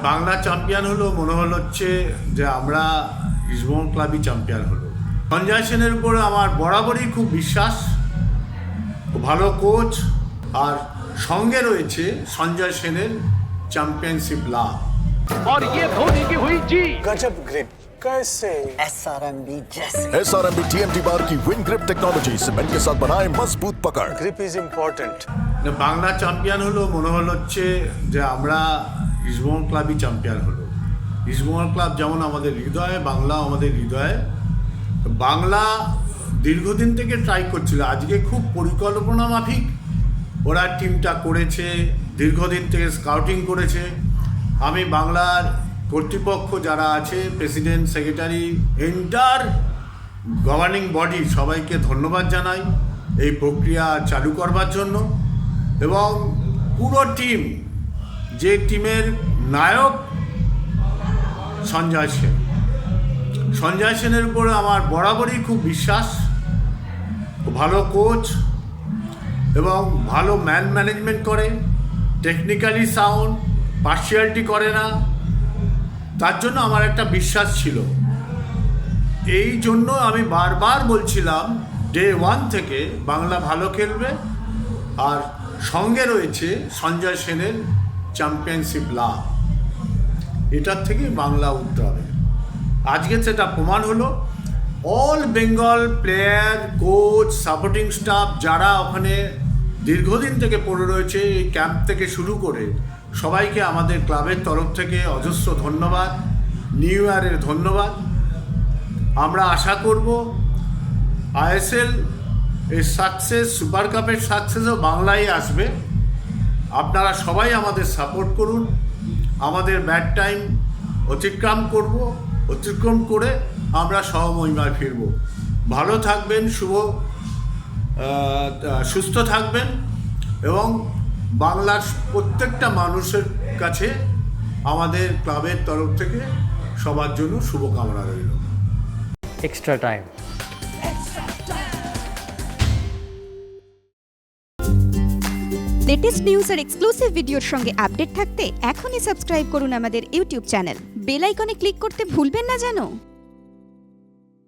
Bangla champion হলো মনে হচ্ছে যে আমরা ইস্টবেঙ্গল ক্লাবই চ্যাম্পিয়ন হলো। সঞ্জয় সেনের উপরে আমার বরাবরই খুব বিশ্বাস, ভালো কোচ, আর সঙ্গে রয়েছে সঞ্জয় সেনের চ্যাম্পিয়নশিপ লাভ। और ये धोनी की हुई जी गजब ग्रिप कैसे SRMB जैसे SRMB TMT बार की विन ग्रिप टेक्नोलॉजी सीमेंट के साथ बनाए मजबूत पकड़। Grip is important. Bangla champion হলো মনে হচ্ছে যে আমরা ইস্টবেঙ্গল ক্লাবই চ্যাম্পিয়ন হলো। ইস্টবেঙ্গল ক্লাব যেমন আমাদের হৃদয়ে, বাংলা আমাদের হৃদয়ে। বাংলা দীর্ঘদিন থেকে ট্রাই করছিল, আজকে খুব পরিকল্পনা মাফিক ওরা টিমটা করেছে, দীর্ঘদিন থেকে স্কাউটিং করেছে। আমি বাংলার কর্তৃপক্ষ যারা আছে, president, secretary, enter governing body, সবাইকে ধন্যবাদ জানাই এই প্রক্রিয়া চালু করবার জন্য। এবং পুরো টিম, যে টিমের নায়ক সঞ্জয় সেন, সঞ্জয় সেনের উপরে আমার বরাবরই খুব বিশ্বাস, ভালো কোচ এবং ভালো ম্যান ম্যানেজমেন্ট করে, টেকনিক্যালি সাউন্ড, পার্সিয়ালিটি করে না, তার জন্য আমার একটা বিশ্বাস ছিল। এই জন্য আমি বারবার বলছিলাম ডে ওয়ান থেকে বাংলা ভালো খেলবে, আর সঙ্গে রয়েছে সঞ্জয় সেনের চ্যাম্পিয়নশিপ লাভ। এটার থেকে বাংলা উঠতে হবে। আজকে সেটা প্রমাণ হলো। All Bengal player, coach, supporting staff যারা ওখানে দীর্ঘদিন থেকে পড়ে রয়েছে, এই ক্যাম্প থেকে শুরু করে সবাইকে আমাদের ক্লাবের তরফ থেকে অজস্র ধন্যবাদ, নিউ ইয়ারের ধন্যবাদ। আমরা আশা করব আইএসএল এর সাকসেস, সুপার কাপের সাকসেসও বাংলায় আসবে। আপনারা সবাই আমাদের সাপোর্ট করুন। আমাদের ব্যাড টাইম অতিক্রম করে আমরা সহমহিমায় ফিরব। ভালো থাকবেন, সুস্থ থাকবেন, এবং বাংলার প্রত্যেকটা মানুষের কাছে আমাদের ক্লাবের তরফ থেকে সবার জন্য শুভকামনা রইল। Extra time. লেটেস্ট নিউজ আর এক্সক্লুসিভ ভিডিওর সঙ্গে আপডেট থাকতে এখনই সাবস্ক্রাইব করুন আমাদের ইউটিউব চ্যানেল। বেল আইকনে ক্লিক করতে ভুলবেন না যেন।